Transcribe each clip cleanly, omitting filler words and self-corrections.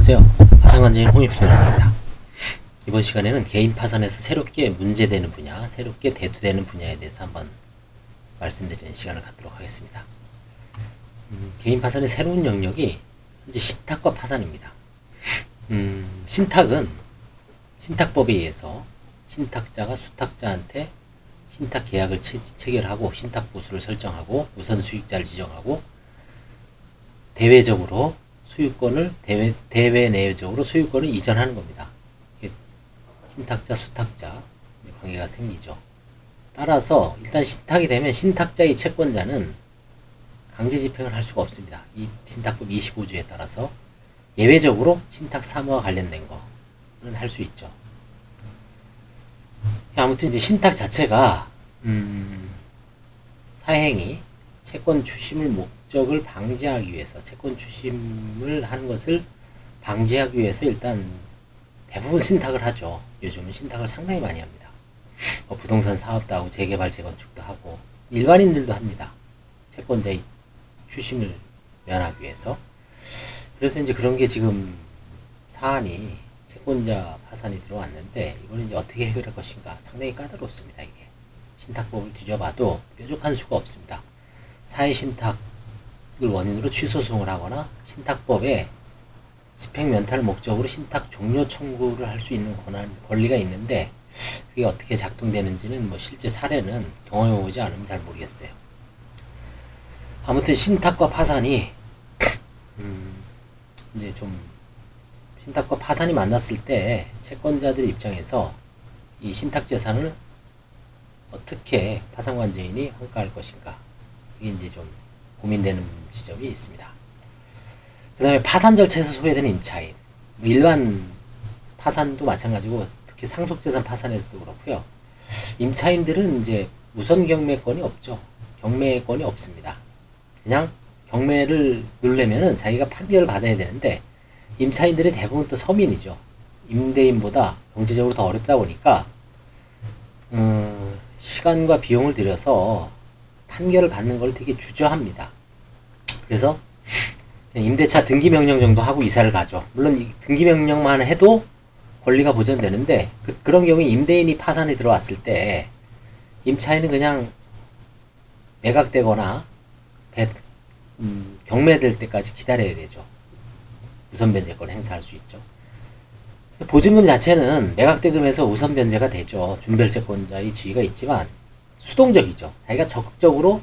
안녕하세요. 파산관제인 홍익표현입니다. 이번 시간에는 개인 파산에서 새롭게 문제되는 분야, 새롭게 대두되는 분야에 대해서 한번 말씀드리는 시간을 갖도록 하겠습니다. 개인 파산의 새로운 영역이 현재 신탁과 파산입니다. 신탁은 신탁법에 의해서 신탁자가 수탁자한테 신탁 계약을 체결하고 신탁 보수를 설정하고 우선 수익자를 지정하고 대외적으로 소유권을 대외 내외적으로 소유권을 이전하는 겁니다. 신탁자 수탁자 관계가 생기죠. 따라서 일단 신탁이 되면 신탁자의 채권자는 강제 집행을 할 수가 없습니다. 이 신탁법 25조에 따라서 예외적으로 신탁 사무와 관련된 거는 할 수 있죠. 아무튼 이제 신탁 자체가 사행이 채권 추심을 목적을 방지하기 위해서 채권 추심을 하는 것을 방지하기 위해서 일단 대부분 신탁을 하죠. 요즘은 신탁을 상당히 많이 합니다. 부동산 사업도 하고 재개발 재건축도 하고 일반인들도 합니다. 채권자의 추심을 면하기 위해서. 그래서 이제 그런 게 지금 사안이 채권자 파산이 들어왔는데 이거는 이제 어떻게 해결할 것인가 상당히 까다롭습니다. 이게 신탁법을 뒤져봐도 뾰족한 수가 없습니다. 사회신탁을 원인으로 취소소송을 하거나 신탁법에 집행면탈을 목적으로 신탁 종료 청구를 할 수 있는 권리가 있는데 그게 어떻게 작동되는지는 뭐 실제 사례는 경험해보지 않으면 잘 모르겠어요. 아무튼 신탁과 파산이 이제 좀 신탁과 파산이 만났을 때 채권자들 입장에서 이 신탁 재산을 어떻게 파산관제인이 환가할 것인가 이게 이제 좀 고민되는 지점이 있습니다. 그 다음에 파산 절차에서 소외되는 임차인 일반 파산도 마찬가지고 특히 상속재산 파산에서도 그렇고요. 임차인들은 이제 우선 경매권이 없죠. 경매권이 없습니다. 그냥 경매를 누르려면은 자기가 판결을 받아야 되는데 임차인들이 대부분 또 서민이죠. 임대인보다 경제적으로 더 어렵다 보니까 시간과 비용을 들여서 판결을 받는 걸 되게 주저합니다. 그래서 임대차 등기명령 정도 하고 이사를 가죠. 물론 이 등기명령만 해도 권리가 보전되는데 그런 경우에 임대인이 파산에 들어왔을 때 임차인은 그냥 매각되거나 경매될 때까지 기다려야 되죠. 우선 변제권 행사할 수 있죠. 보증금 자체는 매각대금에서 우선 변제가 되죠. 준별채권자의 지위가 있지만 수동적이죠. 자기가 적극적으로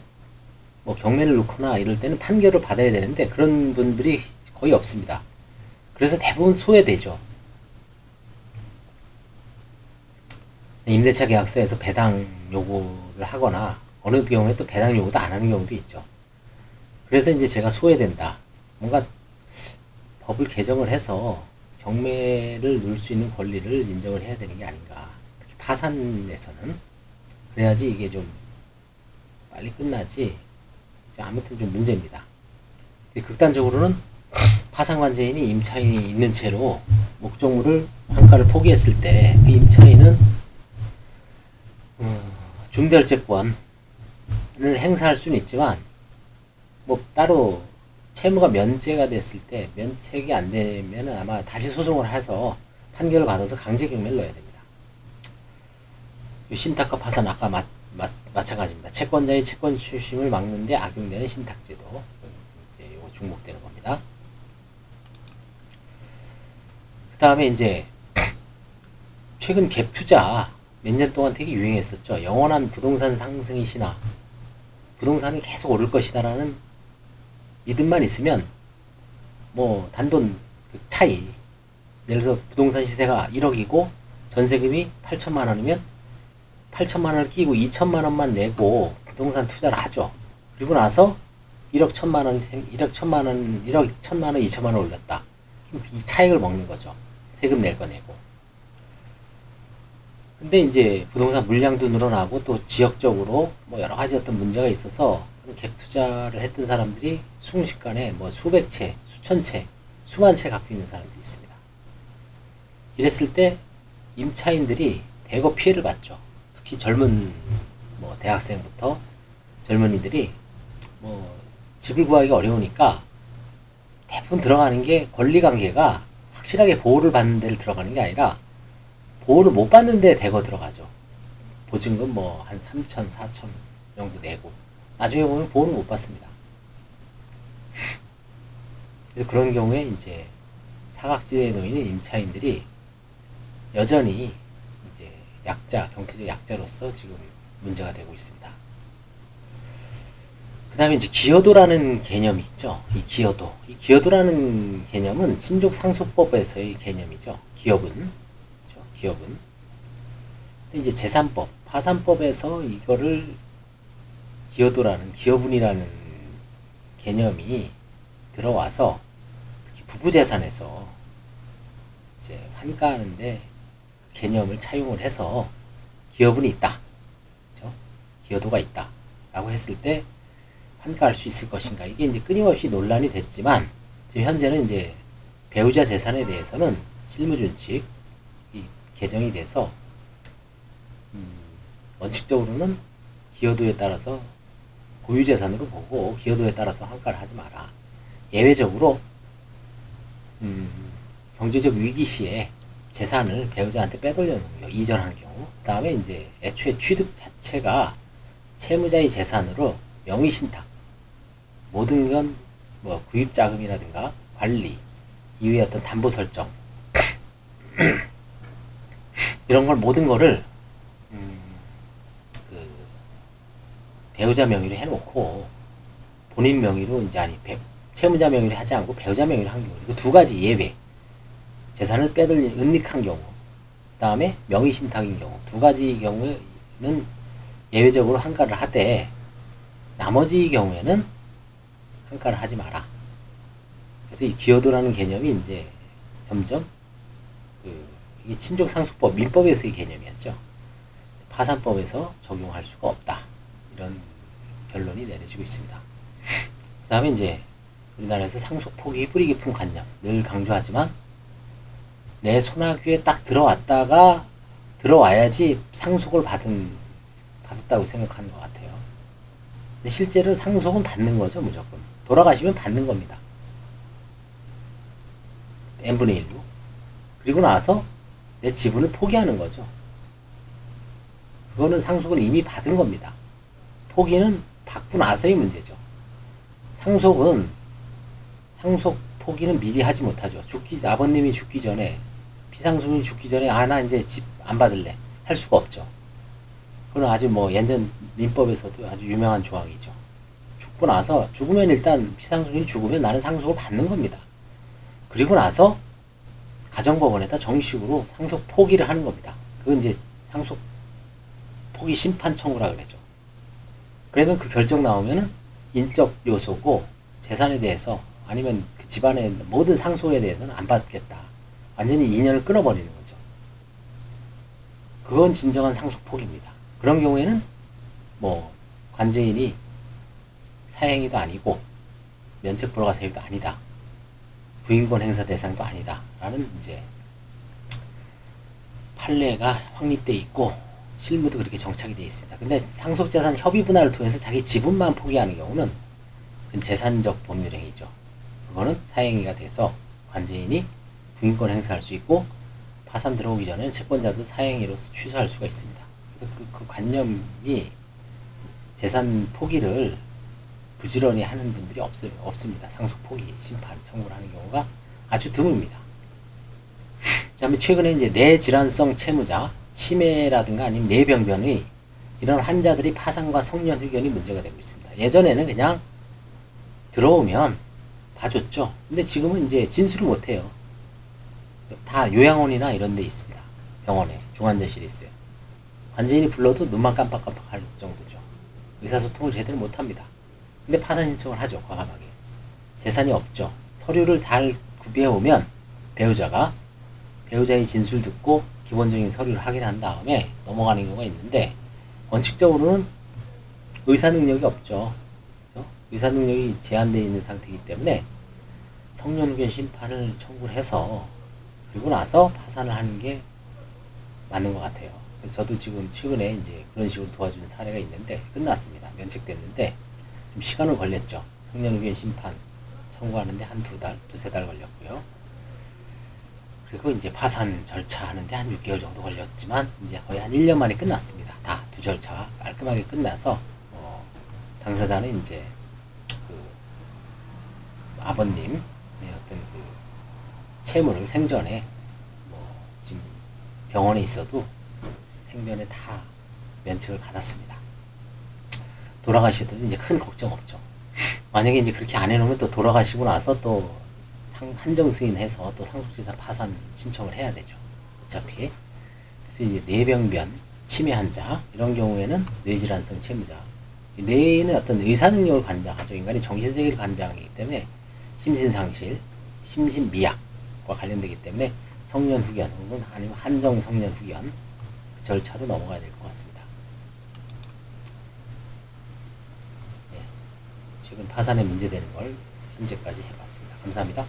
뭐 경매를 놓거나 이럴 때는 판결을 받아야 되는데 그런 분들이 거의 없습니다. 그래서 대부분 소외되죠. 임대차 계약서에서 배당 요구를 하거나 어느 경우에 또 배당 요구도 안 하는 경우도 있죠. 그래서 이제 제가 소외된다. 뭔가 법을 개정을 해서 경매를 누릴 수 있는 권리를 인정을 해야 되는 게 아닌가. 특히 파산에서는 그래야지 이게 좀 빨리 끝나지. 아무튼 좀 문제입니다. 극단적으로는 파산관제인이 임차인이 있는 채로 목적물을 환가를 포기했을 때 그 임차인은 준별채권을 행사할 수는 있지만 뭐 따로 채무가 면제가 됐을 때 면책이 안 되면 아마 다시 소송을 해서 판결을 받아서 강제 경매를 넣어야 됩니다. 신탁과 파산 아까 마찬가지입니다. 채권자의 채권 추심을 막는데 악용되는 신탁제도 이제 이거 중복되는 겁니다. 그 다음에 이제 최근 갭 투자 몇 년 동안 되게 유행했었죠. 영원한 부동산 상승의 신화, 부동산이 계속 오를 것이다라는 믿음만 있으면 뭐 단돈 차이, 예를 들어서 부동산 시세가 1억이고 전세금이 8천만 원이면 8천만 원을 끼고 2천만 원만 내고 부동산 투자를 하죠. 그리고 나서 1억 1천만 원, 1억 1천만 원, 2천만 원 올렸다. 이 차익을 먹는 거죠. 세금 낼 거 내고. 근데 이제 부동산 물량도 늘어나고 또 지역적으로 뭐 여러 가지 어떤 문제가 있어서 갭 투자를 했던 사람들이 순식간에 뭐 수백 채, 수천 채, 수만 채 갖고 있는 사람들이 있습니다. 이랬을 때 임차인들이 대거 피해를 받죠. 특히 젊은 뭐 대학생부터 젊은이들이 뭐 집을 구하기가 어려우니까 대부분 들어가는 게 권리관계가 확실하게 보호를 받는 데를 들어가는 게 아니라 보호를 못 받는 데 대거 들어가죠. 보증금 뭐 한 3천, 4천 정도 내고 나중에 보면 보호를 못 받습니다. 그래서 그런 경우에 이제 사각지대에 놓이는 임차인들이 여전히 이제 약자, 경제적 약자로서 지금 문제가 되고 있습니다. 그 다음에 이제 기여도라는 개념이 있죠. 이 기여도. 이 기여도라는 개념은 신족상속법에서의 개념이죠. 기여분. 그렇죠? 기여분. 근데 이제 재산법, 파산법에서 이거를 기여도라는, 기여분이라는 개념이 들어와서 특히 부부재산에서 이제 환가하는데 개념을 차용을 해서 기여분이 있다. 그렇죠? 기여도가 있다. 라고 했을 때 환가할 수 있을 것인가. 이게 이제 끊임없이 논란이 됐지만, 지금 현재는 이제 배우자 재산에 대해서는 실무준칙이 개정이 돼서, 원칙적으로는 기여도에 따라서 고유재산으로 보고 기여도에 따라서 환가를 하지 마라. 예외적으로, 경제적 위기 시에 재산을 배우자한테 빼돌려놓은 경우, 이전한 경우, 그 다음에 이제 애초에 취득 자체가 채무자의 재산으로 명의신탁, 모든 건 뭐 구입자금이라든가 관리, 이후에 어떤 담보 설정 이런 걸 모든 거를 그 배우자 명의로 해놓고 본인 명의로 이제 아니 채무자 명의로 하지 않고 배우자 명의로 한 경우, 그 두 가지 예외, 재산을 빼돌린 은닉한 경우, 그 다음에 명의신탁인 경우, 두 가지 경우에는 예외적으로 환가를 하되 나머지 경우에는 환가를 하지 마라. 그래서 이 기여도라는 개념이 이제 점점 이게 친족상속법 민법에서의 개념이었죠. 파산법에서 적용할 수가 없다. 이런 결론이 내려지고 있습니다. 그 다음에 이제 우리나라에서 상속 폭이 뿌리 깊은 관념 늘 강조하지만 내 손아귀에 딱 들어와야지 상속을 받았다고 생각하는 것 같아요. 근데 실제로 상속은 받는 거죠. 무조건 돌아가시면 받는 겁니다. n분의 1로. 그리고 나서 내 지분을 포기하는 거죠. 그거는 상속을 이미 받은 겁니다. 포기는 받고 나서의 문제죠. 상속 포기는 미리 하지 못하죠. 아버님이 죽기 전에, 피상속인이 죽기 전에, 나 이제 집 안 받을래. 할 수가 없죠. 그건 아주 뭐 예전 민법에서도 아주 유명한 조항이죠. 죽고 나서, 죽으면 일단 피상속인이 죽으면 나는 상속을 받는 겁니다. 그리고 나서 가정법원에다 정식으로 상속 포기를 하는 겁니다. 그건 이제 상속 포기 심판 청구라 그러죠. 그러면 그 결정 나오면은 인적 요소고 재산에 대해서 아니면 그 집안의 모든 상속에 대해서는 안 받겠다. 완전히 인연을 끊어버리는 거죠. 그건 진정한 상속 포기입니다. 그런 경우에는 뭐 관제인이 사행위도 아니고 면책 불허가 사유도 아니다. 부인권 행사 대상도 아니다. 라는 이제 판례가 확립되어 있고 실무도 그렇게 정착이 되어 있습니다. 근데 상속재산 협의 분할을 통해서 자기 지분만 포기하는 경우는 재산적 법률행위죠. 그거는 사행위가 돼서 관제인이 부인권 행사할 수 있고 파산 들어오기 전에 채권자도 사행위로서 취소할 수가 있습니다. 그래서 그 관념이 재산 포기를 부지런히 하는 분들이 없습니다. 상속 포기 심판 청구를 하는 경우가 아주 드뭅니다. 그 다음에 최근에 이제 뇌질환성 채무자, 치매라든가 아니면 뇌병변의 이런 환자들이 파산과 성년 후견이 문제가 되고 있습니다. 예전에는 그냥 들어오면 봐줬죠. 근데 지금은 이제 진술을 못해요. 다 요양원이나 이런 데 있습니다. 병원에 중환자실이 있어요. 관제인이 불러도 눈만 깜빡깜빡 할 정도죠. 의사소통을 제대로 못합니다. 근데 파산 신청을 하죠. 과감하게. 재산이 없죠. 서류를 잘 구비해오면 배우자의 진술 듣고 기본적인 서류를 확인한 다음에 넘어가는 경우가 있는데 원칙적으로는 의사 능력이 없죠. 의사 능력이 제한되어 있는 상태이기 때문에 성년 후견 심판을 청구를 해서 그리고 나서 파산을 하는 게 맞는 것 같아요. 그래서 저도 지금 최근에 이제 그런 식으로 도와준 사례가 있는데 끝났습니다. 면책됐는데 좀 시간은 걸렸죠. 성년 후견 심판 청구하는데 한 두세 달 걸렸고요. 그리고 이제 파산 절차 하는데 한 6개월 정도 걸렸지만 이제 거의 한 1년 만에 끝났습니다. 다 두 절차가 깔끔하게 끝나서 당사자는 이제 그 아버님의 어떤 그 채무를 생전에 지금 병원에 있어도 생전에 다 면책을 받았습니다. 돌아가셔도 이제 큰 걱정 없죠. 만약에 이제 그렇게 안 해놓으면 또 돌아가시고 나서 또 한정 승인해서 또 상속재산 파산 신청을 해야 되죠. 어차피. 그래서 이제 뇌병변, 치매 환자 이런 경우에는 뇌질환성 채무자. 뇌는 어떤 의사능력을 관장하죠. 인간의 정신세계를 관장하기 때문에 심신상실, 심신미약과 관련되기 때문에 성년 후견 혹은 아니면 한정 성년 후견 그 절차로 넘어가야 될 것 같습니다. 네, 최근 파산에 문제되는 걸 현재까지 해봤습니다. 감사합니다.